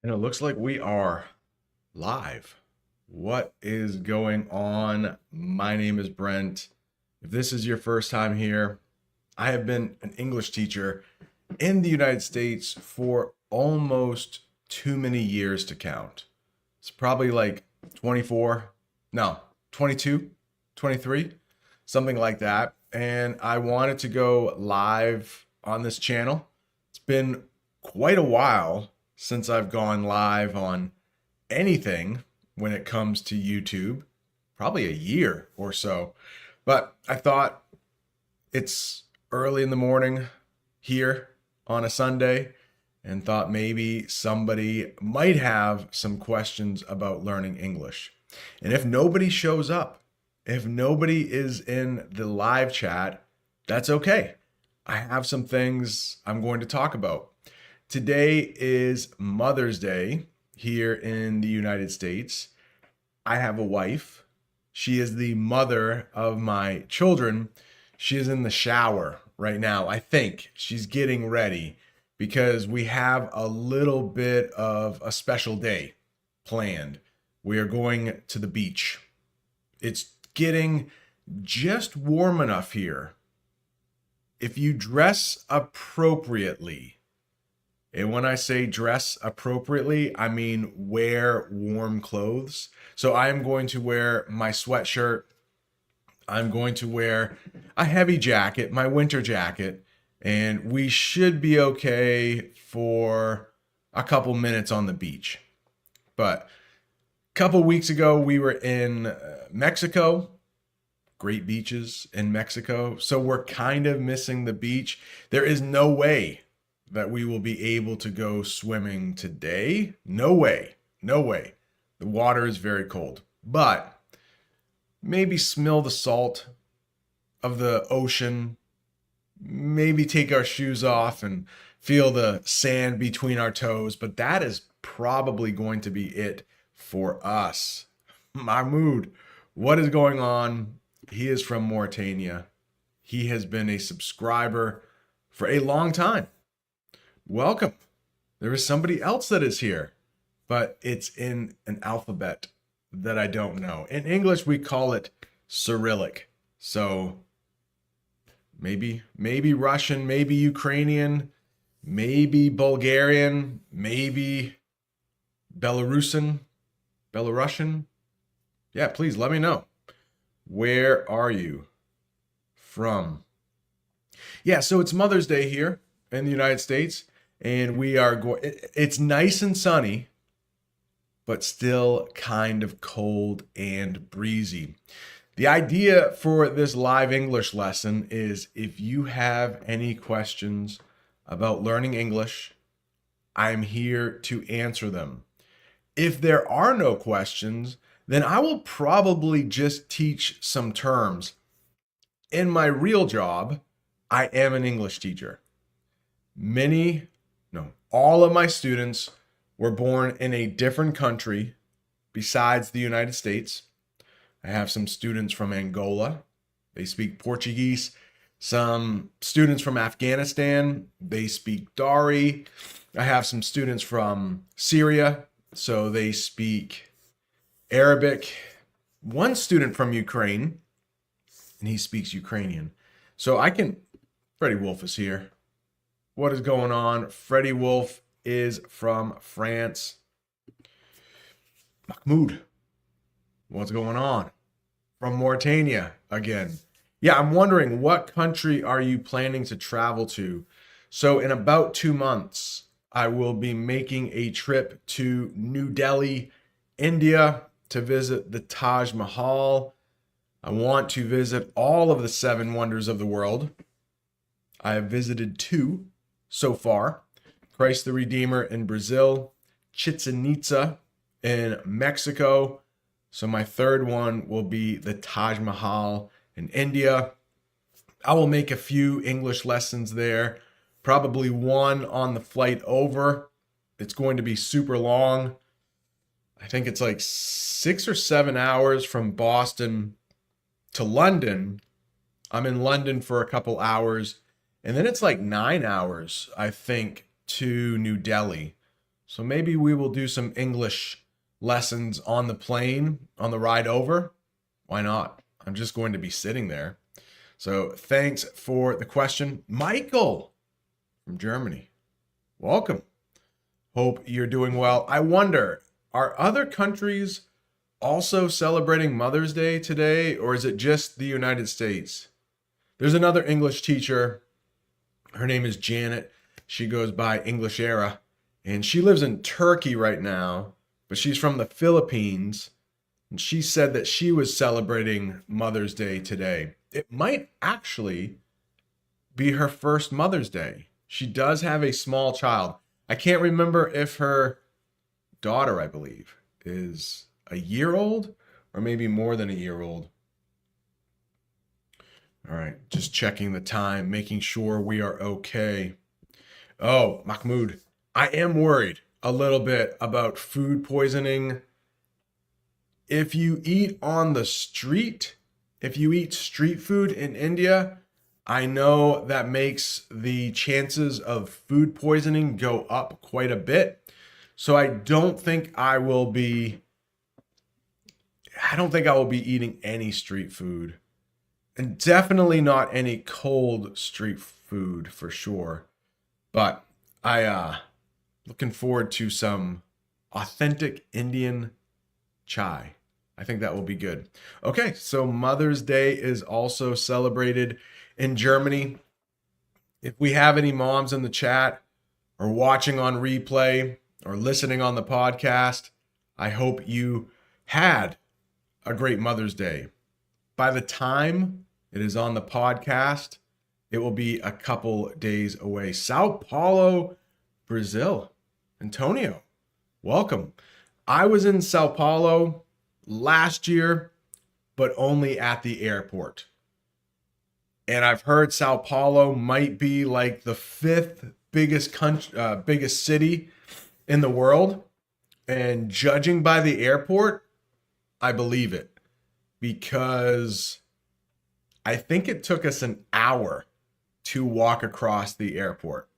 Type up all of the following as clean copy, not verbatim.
And it looks like we are live. What is going on? My name is Brent. If this is your first time here, I have been an English teacher in the United States for almost too many years to count. It's probably like 24, no, 22, 23, something like that. And I wanted to go live on this channel. It's been quite a while since I've gone live on anything when it comes to YouTube, probably a year or so. But I thought it's early in the morning here on a Sunday and thought maybe somebody might have some questions about learning English. And if nobody shows up, if nobody is in the live chat, that's okay. I have some things I'm going to talk about. Today is Mother's Day here in the United States. I have a wife. She is the mother of my children. She is in the shower right now. I think she's getting ready because we have a little bit of a special day planned. We are going to the beach. It's getting just warm enough here. If you dress appropriately, and when I say dress appropriately, I mean wear warm clothes. So I am going to wear my sweatshirt. I'm going to wear a heavy jacket, my winter jacket, and we should be okay for a couple minutes on the beach. But a couple weeks ago, we were in Mexico. Great beaches in Mexico. So we're kind of missing the beach. There is no way that we will be able to go swimming today. No way. No way. The water is very cold. But maybe smell the salt of the ocean. Maybe take our shoes off and feel the sand between our toes. But that is probably going to be it for us. Mahmoud, what is going on? He is from Mauritania. He has been a subscriber for a long time. Welcome. There is somebody else that is here, but it's in an alphabet that I don't know. In English, we call it Cyrillic. So maybe Russian, maybe Ukrainian, maybe Bulgarian, maybe Belarusian. Yeah, please let me know. Where are you from? Yeah, so it's Mother's Day here in the United States, and we are going. It's nice and sunny, but still kind of cold and breezy. The idea for this live English lesson is if you have any questions about learning English, I'm here to answer them. If there are no questions, then I will probably just teach some terms. In my real job, I am an English teacher. All of my students were born in a different country besides the United States. I have some students from Angola. They speak Portuguese. Some students from Afghanistan. They speak Dari. I have some students from Syria. So they speak Arabic. One student from Ukraine, and he speaks Ukrainian. So Freddie Wolf is here. What is going on? Freddie Wolf is from France. Mahmoud, what's going on? From Mauritania again. Yeah, I'm wondering what country are you planning to travel to? So in about 2 months, I will be making a trip to New Delhi, India, to visit the Taj Mahal. I want to visit all of the seven wonders of the world. I have visited two so far: Christ the Redeemer in Brazil, Chichen Itza in Mexico. So my third one will be the Taj Mahal in India. I will make a few English lessons there, probably one on the flight over. It's going to be super long. I think it's like 6 or 7 hours from Boston to London. I'm in London for a couple hours, and then it's like 9 hours, I think, to New Delhi. So maybe we will do some English lessons on the plane on the ride over. Why not? I'm just going to be sitting there. So thanks for the question. Michael from Germany. Welcome. Hope you're doing well. I wonder, are other countries also celebrating Mother's Day today, or is it just the United States? There's another English teacher. Her name is Janet. She goes by English Era, and she lives in Turkey right now, but she's from the Philippines, and she said that she was celebrating Mother's Day today. It might actually be her first Mother's Day. She does have a small child. I can't remember if her daughter, I believe, is a year old or maybe more than a year old. All right, just checking the time, making sure we are okay. Oh, Mahmoud, I am worried a little bit about food poisoning. If you eat on the street, if you eat street food in India, I know that makes the chances of food poisoning go up quite a bit. So I don't think I will be eating any street food. And definitely not any cold street food for sure. But looking forward to some authentic Indian chai. I think that will be good. Okay, so Mother's Day is also celebrated in Germany. If we have any moms in the chat or watching on replay or listening on the podcast, I hope you had a great Mother's Day. By the time it is on the podcast, it will be a couple days away. Sao Paulo, Brazil. Antonio, welcome. I was in Sao Paulo last year, but only at the airport. And I've heard Sao Paulo might be like the fifth biggest city in the world. And judging by the airport, I believe it, because I think it took us an hour to walk across the airport.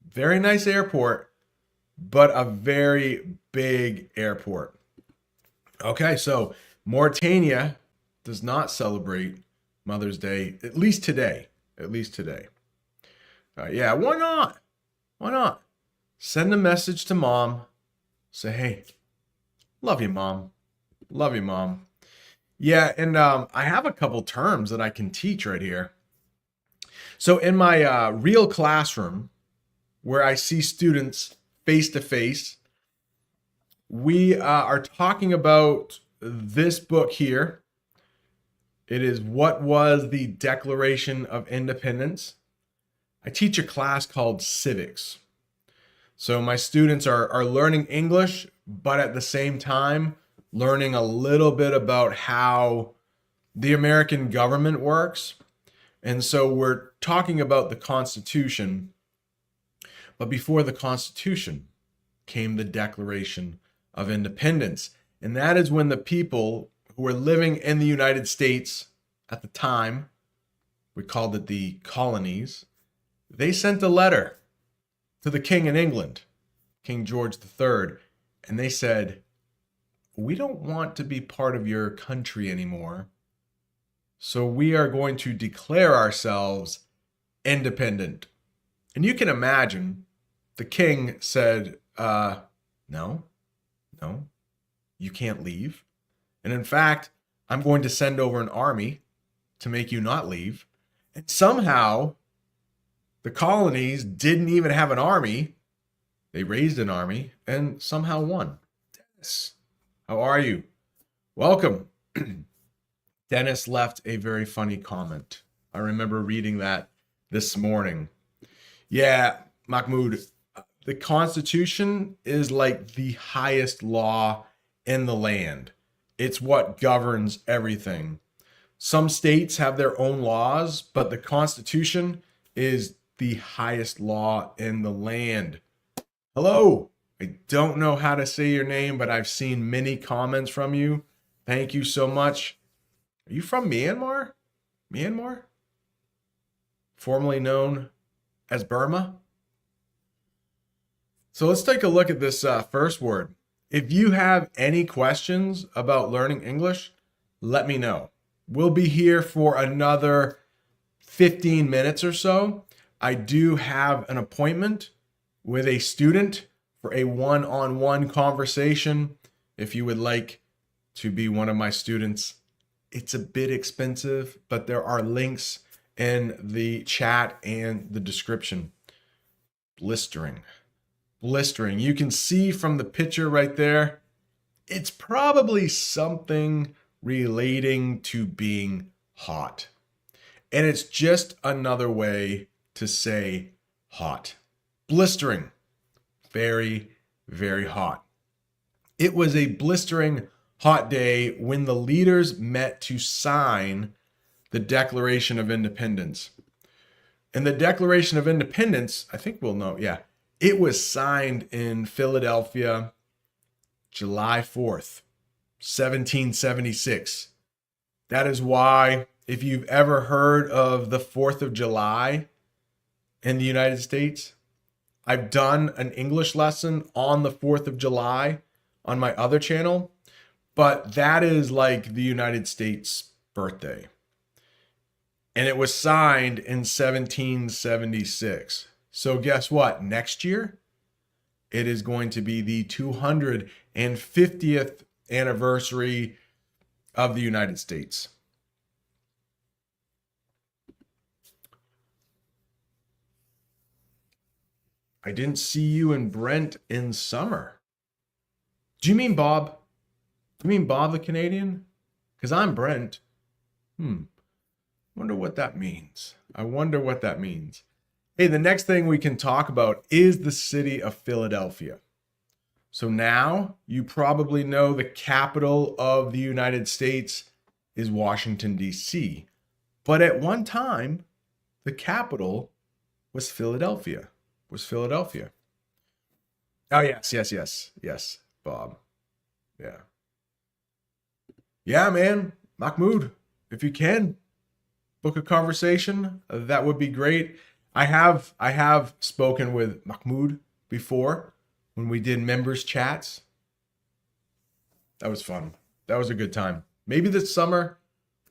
Very nice airport, but a very big airport. Okay, so Mauritania does not celebrate Mother's Day, at least today. Yeah, why not? Why not? Send a message to mom. Say, hey, love you, mom. Love you, mom. Yeah, and I have a couple terms that I can teach right here. So in my real classroom, where I see students face to face, we are talking about this book here. It is What Was the Declaration of Independence? I teach a class called Civics. So my students are learning English, but at the same time, learning a little bit about how the American government works. And so we're talking about the Constitution. But before the Constitution came the Declaration of Independence. And that is when the people who were living in the United States at the time, we called it the colonies, they sent a letter to the king in England, King George III, and they said, we don't want to be part of your country anymore, so we are going to declare ourselves independent. And you can imagine the king said, no, you can't leave. And in fact, I'm going to send over an army to make you not leave. And somehow the colonies didn't even have an army. They raised an army and somehow won. Dennis, how are you? Welcome. Dennis left a very funny comment. I remember reading that this morning. Yeah, Mahmoud, the Constitution is like the highest law in the land. It's what governs everything. Some states have their own laws, but the Constitution is the highest law in the land. Hello. I don't know how to say your name, but I've seen many comments from you. Thank you so much. Are you from Myanmar? Myanmar? Formerly known as Burma? So let's take a look at this first word. If you have any questions about learning English, let me know. We'll be here for another 15 minutes or so. I do have an appointment with a student for a one-on-one conversation. If you would like to be one of my students, it's a bit expensive, but there are links in the chat and the description. Blistering. You can see from the picture right there, it's probably something relating to being hot. And it's just another way to say hot. Blistering. Very, very hot. It was a blistering hot day when the leaders met to sign the Declaration of Independence. And the Declaration of Independence, I think we'll know, it was signed in Philadelphia, July 4th, 1776. That is why, if you've ever heard of the 4th of July in the United States, I've done an English lesson on the 4th of July on my other channel, but that is like the United States birthday. And it was signed in 1776. So guess what? Next year, it is going to be the 250th anniversary of the United States. I didn't see you and Brent in summer. Do you mean Bob? You mean Bob the Canadian? Because I'm Brent. Wonder what that means. I wonder what that means. Hey, the next thing we can talk about is the city of Philadelphia. So now you probably know the capital of the United States is Washington, D.C. But at one time, the capital was Philadelphia. Oh, yes, Bob. Yeah, man, Mahmoud, if you can book a conversation, that would be great. I have spoken with Mahmoud before when we did members chats. That was fun. That was a good time. Maybe this summer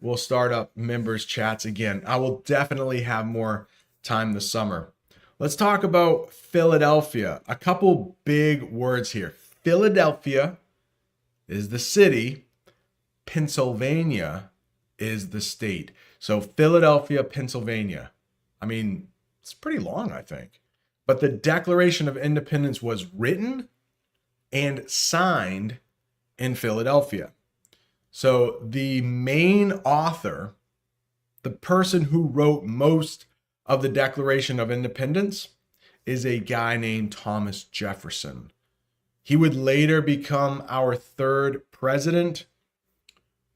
we'll start up members chats again. I will definitely have more time this summer. Let's talk about Philadelphia. A couple big words here. Philadelphia is the city. Pennsylvania is the state. So Philadelphia, Pennsylvania. I mean, it's pretty long, I think. But the Declaration of Independence was written and signed in Philadelphia. So the main author, the person who wrote most of the Declaration of Independence, is a guy named Thomas Jefferson. He would later become our third president.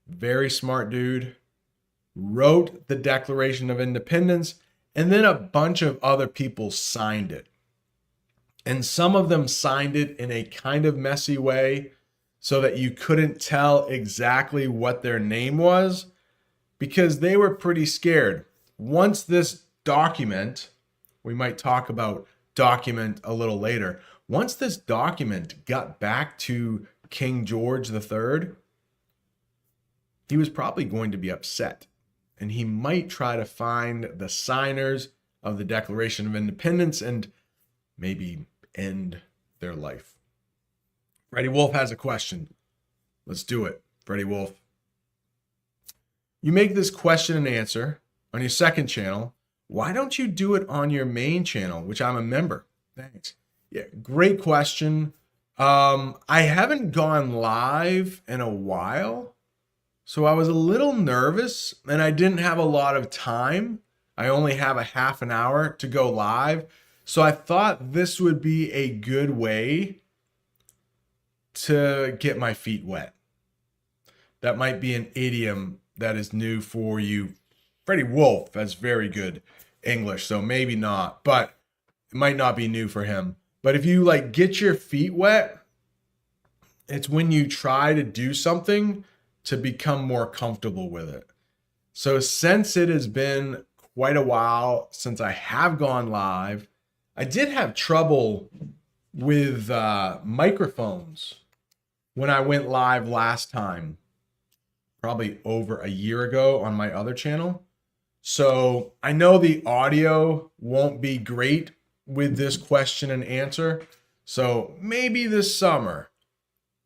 Very smart dude. Wrote the Declaration of Independence, and then a bunch of other people signed it. And some of them signed it in a kind of messy way so that you couldn't tell exactly what their name was because they were pretty scared. Once this document, we might talk about document a little later, once this document got back to King George III, he was probably going to be upset. And he might try to find the signers of the Declaration of Independence and maybe end their life. Freddie Wolf has a question. Let's do it. Freddie Wolf. You make this question and answer on your second channel. Why don't you do it on your main channel, which I'm a member? Thanks. Yeah, great question. I haven't gone live in a while. So I was a little nervous and I didn't have a lot of time. I only have a half an hour to go live. So I thought this would be a good way to get my feet wet. That might be an idiom that is new for you. Freddie Wolf has very good English, so maybe not, but it might not be new for him. But if you like get your feet wet, it's when you try to do something to become more comfortable with it. So since it has been quite a while since I have gone live, I did have trouble with microphones when I went live last time, probably over a year ago on my other channel. So I know the audio won't be great with this question and answer. So maybe this summer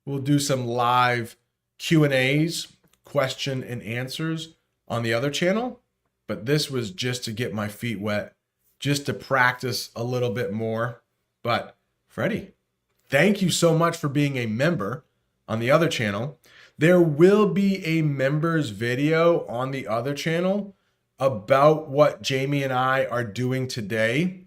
we'll do some live Q&As, question and answers on the other channel. But this was just to get my feet wet, just to practice a little bit more. But Freddie, thank you so much for being a member on the other channel. There will be a members video on the other channel about what Jamie and I are doing today.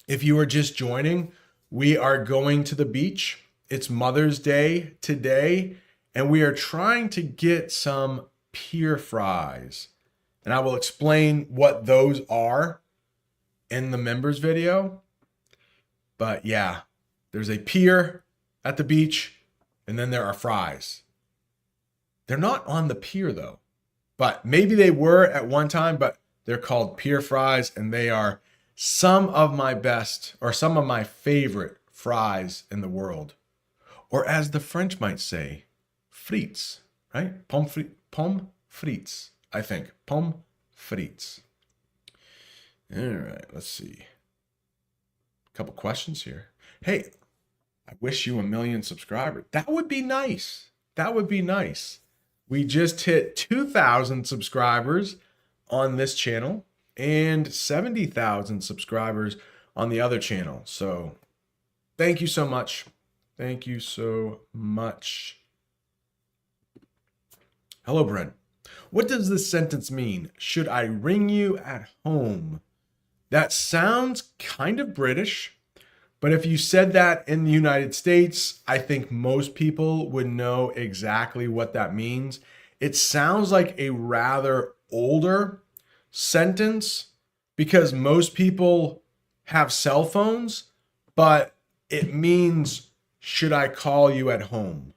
If you are just joining, we are going to the beach. It's Mother's Day today, and we are trying to get some pier fries. And I will explain what those are in the members video. But yeah, there's a pier at the beach, and then there are fries. They're not on the pier though, but maybe they were at one time, but they're called pier fries, and they are some of my best or some of my favorite fries in the world. Or as the French might say, frites, right? Pommes frites, I think. Pommes frites. All right, let's see. A couple questions here. Hey, I wish you 1 million subscribers. That would be nice. That would be nice. We just hit 2,000 subscribers on this channel and 70,000 subscribers on the other channel. So thank you so much. Thank you so much. Hello, Brent. What does this sentence mean? Should I ring you at home? That sounds kind of British, but if you said that in the United States, I think most people would know exactly what that means. It sounds like a rather older sentence because most people have cell phones, but it means, should I call you at home?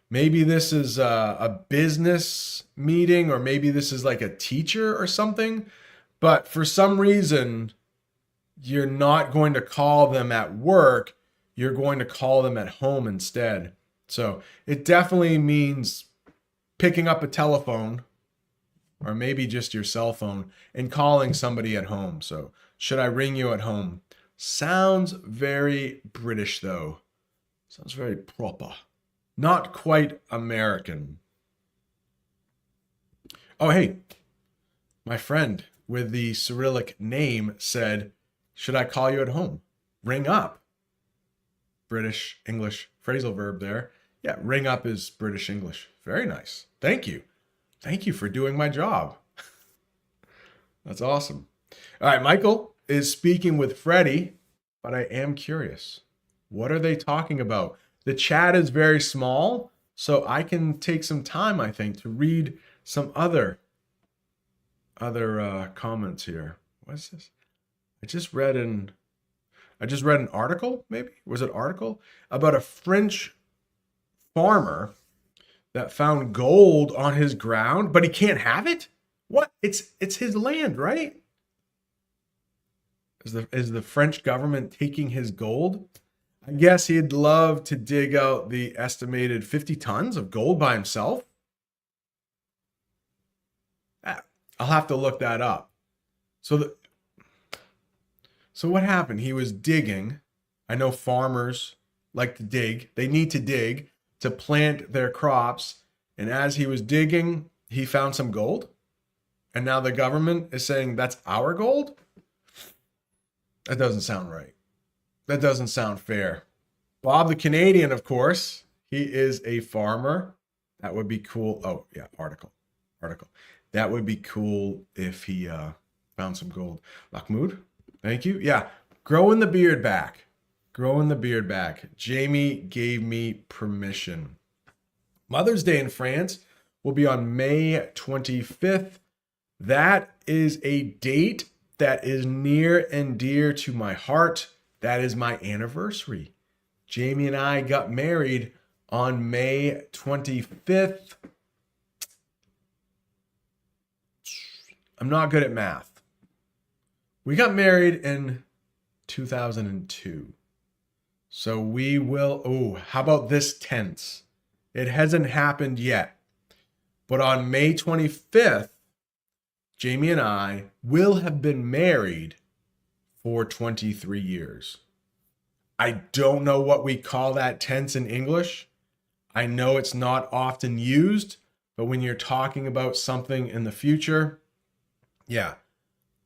Maybe this is a business meeting, or maybe this is like a teacher or something. But for some reason, you're not going to call them at work. You're going to call them at home instead. So it definitely means picking up a telephone, or maybe just your cell phone, and calling somebody at home. So should I ring you at home? Sounds very British though. Sounds very proper. Not quite American. Oh, hey, my friend with the Cyrillic name said, should I call you at home? Ring up. British English phrasal verb there. Yeah, ring up is British English. Very nice. Thank you. Thank you for doing my job. That's awesome. All right, Michael is speaking with Freddie, but I am curious. What are they talking about? The chat is very small, so I can take some time, I think, to read some other comments here. What's this? I just read an article, maybe? Was it article? About a French farmer that found gold on his ground, but he can't have it? What? It's his land, right? Is the French government taking his gold? I guess he'd love to dig out the estimated 50 tons of gold by himself. I'll have to look that up. So what happened? He was digging. I know farmers like to dig. They need to dig to plant their crops. And as he was digging, he found some gold. And now the government is saying that's our gold? That doesn't sound right. That doesn't sound fair. Bob the Canadian, of course, he is a farmer. That would be cool. Oh, yeah, article. That would be cool if he found some gold. Mahmoud, thank you. Yeah, growing the beard back. Jamie gave me permission. Mother's Day in France will be on May 25th. That is a date that is near and dear to my heart. That is my anniversary. Jamie and I got married on May 25th. I'm not good at math. We got married in 2002. So we will, how about this tense? It hasn't happened yet, but on May 25th, Jamie and I will have been married for 23 years. I don't know what we call that tense in English. I know it's not often used, but when you're talking about something in the future, yeah.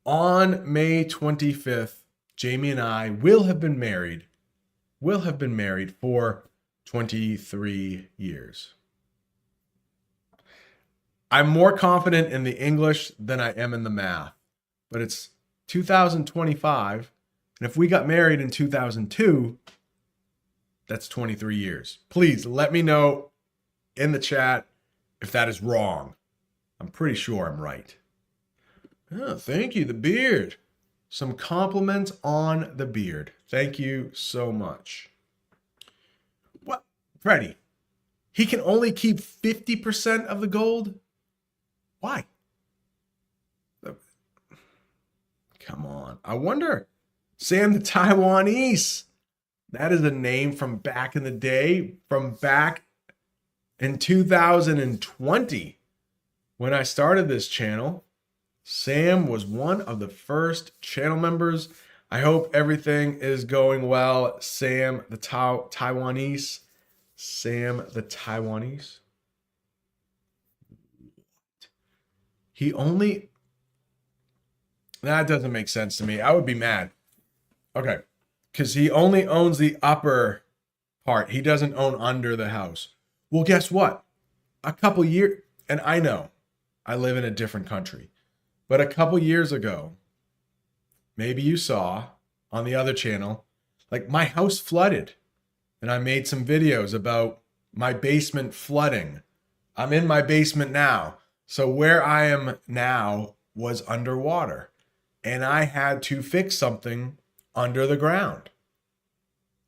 On May 25th, Jamie and I will have been married for 23 years. I'm more confident in the English than I am in the math, but it's 2025. And if we got married in 2002, that's 23 years. Please let me know in the chat if that is wrong. I'm pretty sure I'm right. Oh, thank you, the beard. Some compliments on the beard. Thank you so much. What? Freddie, he can only keep 50% of the gold? Why? Come on. I wonder. Sam the Taiwanese. That is a name from back in the day, from back in 2020 when I started this channel. Sam was one of the first channel members. I hope everything is going well. Sam the Taiwanese. Sam the Taiwanese. He only... That doesn't make sense to me. I would be mad. Okay. Because he only owns the upper part. He doesn't own under the house. Well, guess what? A couple years... And I know I live in a different country. But a couple years ago, maybe you saw on the other channel, like my house flooded. And I made some videos about my basement flooding. I'm in my basement now. So where I am now was underwater. And I had to fix something under the ground.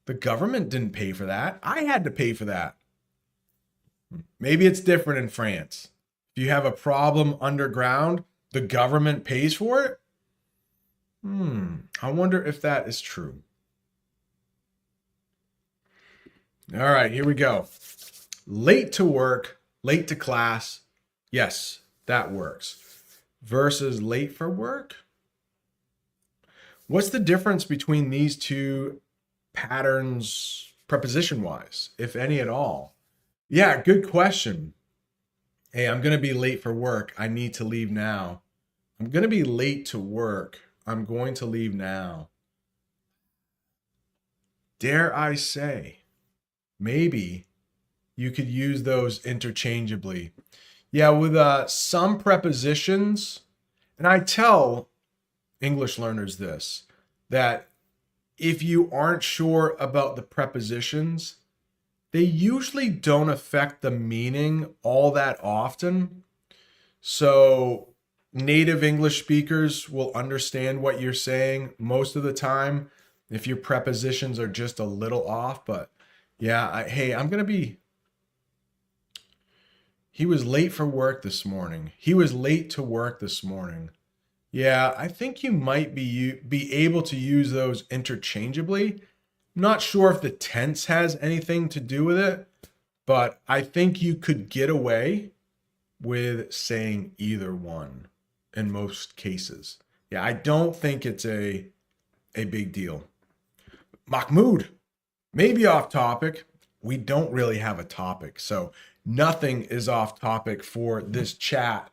The government didn't pay for that. I had to pay for that. Maybe it's different in France. If you have a problem underground, the government pays for it? I wonder if that is true. All right, here we go. Late to work, late to class. Yes, that works. Versus late for work. What's the difference between these two patterns preposition-wise, if any at all? Yeah, good question. Hey, I'm going to be late for work. I need to leave now. I'm going to be late to work. I'm going to leave now. Dare I say, maybe you could use those interchangeably. Yeah, with some prepositions, and I tell English learners this, that if you aren't sure about the prepositions, they usually don't affect the meaning all that often. So native English speakers will understand what you're saying most of the time if your prepositions are just a little off. But yeah, I'm going to be... He was late for work this morning. He was late to work this morning. Yeah, I think you might be able to use those interchangeably. Not sure if the tense has anything to do with it, but I think you could get away with saying either one in most cases. Yeah, I don't think it's a big deal. Mahmoud, maybe off topic. We don't really have a topic, so nothing is off topic for this chat.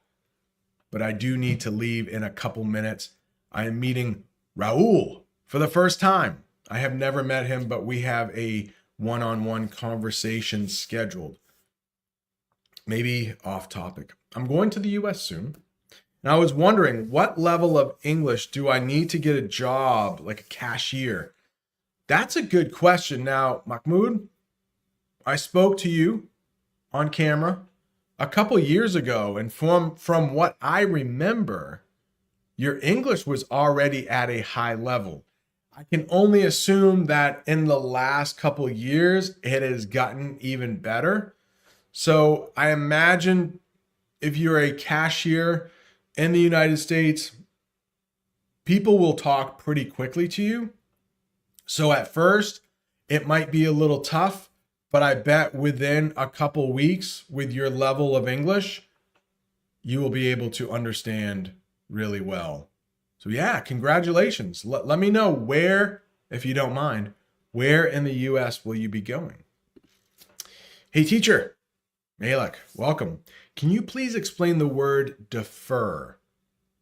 But I do need to leave in a couple minutes. I am meeting Raul for the first time. I have never met him, but we have a one-on-one conversation scheduled. Maybe off topic. I'm going to the US soon. And I was wondering, what level of English do I need to get a job, like a cashier? That's a good question. Now, Mahmoud, I spoke to you on camera a couple years ago, and from what I remember, your English was already at a high level. I can only assume that in the last couple years, it has gotten even better. So I imagine if you're a cashier in the United States, people will talk pretty quickly to you. So at first, It might be a little tough, but I bet within a couple weeks with your level of English, you will be able to understand really well. So yeah, congratulations. Let me know where, if you don't mind, where in the US will you be going? Hey teacher, Malek, welcome. Can you please explain the word defer?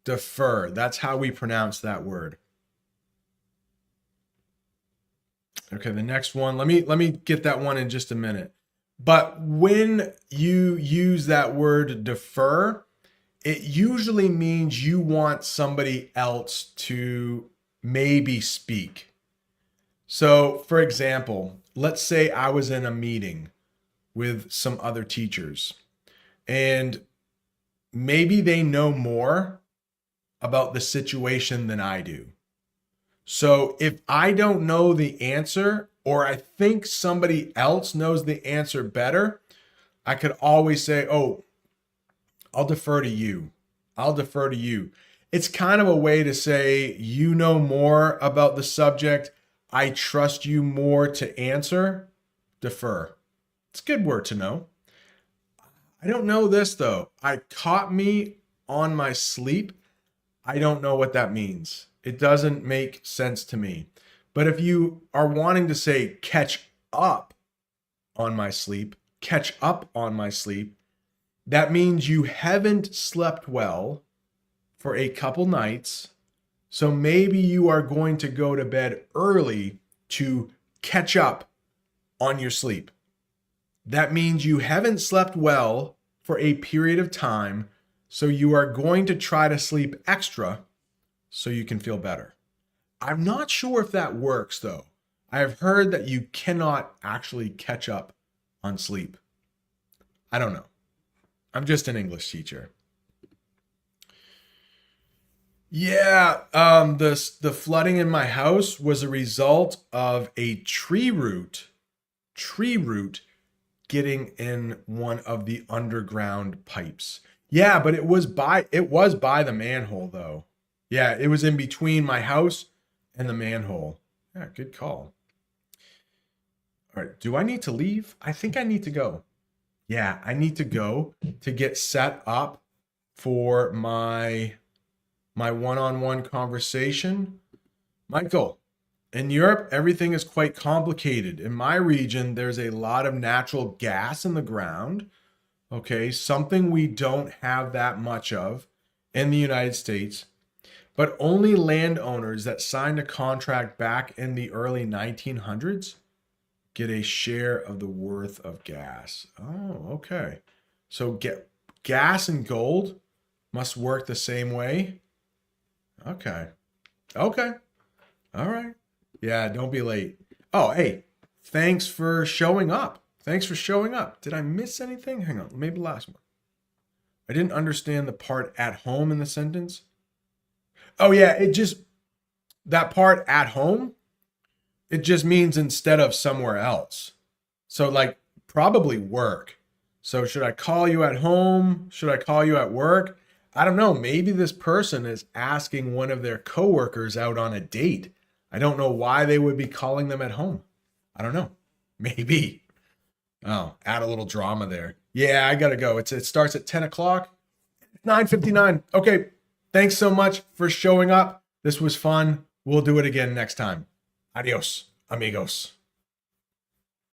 Defer, that's how we pronounce that word. Okay, the next one, let me get that one in just a minute. But when you use that word defer, it usually means you want somebody else to maybe speak. So, for example, let's say I was in a meeting with some other teachers and maybe they know more about the situation than I do. So if I don't know the answer, or I think somebody else knows the answer better, I could always say, oh, I'll defer to you. I'll defer to you. It's kind of a way to say, you know more about the subject. I trust you more to answer. Defer. It's a good word to know. I don't know this though. I caught me on my sleep. I don't know what that means. It doesn't make sense to me. But if you are wanting to say catch up on my sleep, catch up on my sleep, that means you haven't slept well for a couple nights. So maybe you are going to go to bed early to catch up on your sleep. That means you haven't slept well for a period of time. So you are going to try to sleep extra so you can feel better. I'm not sure if that works though. I have heard that you cannot actually catch up on sleep. I don't know. I'm just an English teacher. Yeah, the flooding in my house was a result of a tree root getting in one of the underground pipes. Yeah, but it was by the manhole though. Yeah, it was in between my house and the manhole. Yeah, good call. All right, do I need to leave? I think I need to go. Yeah, I need to go to get set up for my one-on-one conversation. Michael, in Europe, everything is quite complicated. In my region, there's a lot of natural gas in the ground. Okay, something we don't have that much of in the United States. But only landowners that signed a contract back in the early 1900s get a share of the worth of gas. Oh, okay. So gas and gold must work the same way. Okay. Okay. All right. Yeah, don't be late. Oh, hey, thanks for showing up. Thanks for showing up. Did I miss anything? Hang on, maybe the last one. I didn't understand the part at home in the sentence. Oh yeah, that part at home, it just means instead of somewhere else. So like probably work. So should I call you at home? Should I call you at work? I don't know. Maybe this person is asking one of their coworkers out on a date. I don't know why they would be calling them at home. I don't know. Maybe. Oh, add a little drama there. Yeah, I gotta go. It starts at 10 o'clock. 9:59. Okay. Thanks so much for showing up. This was fun. We'll do it again next time. Adios, amigos.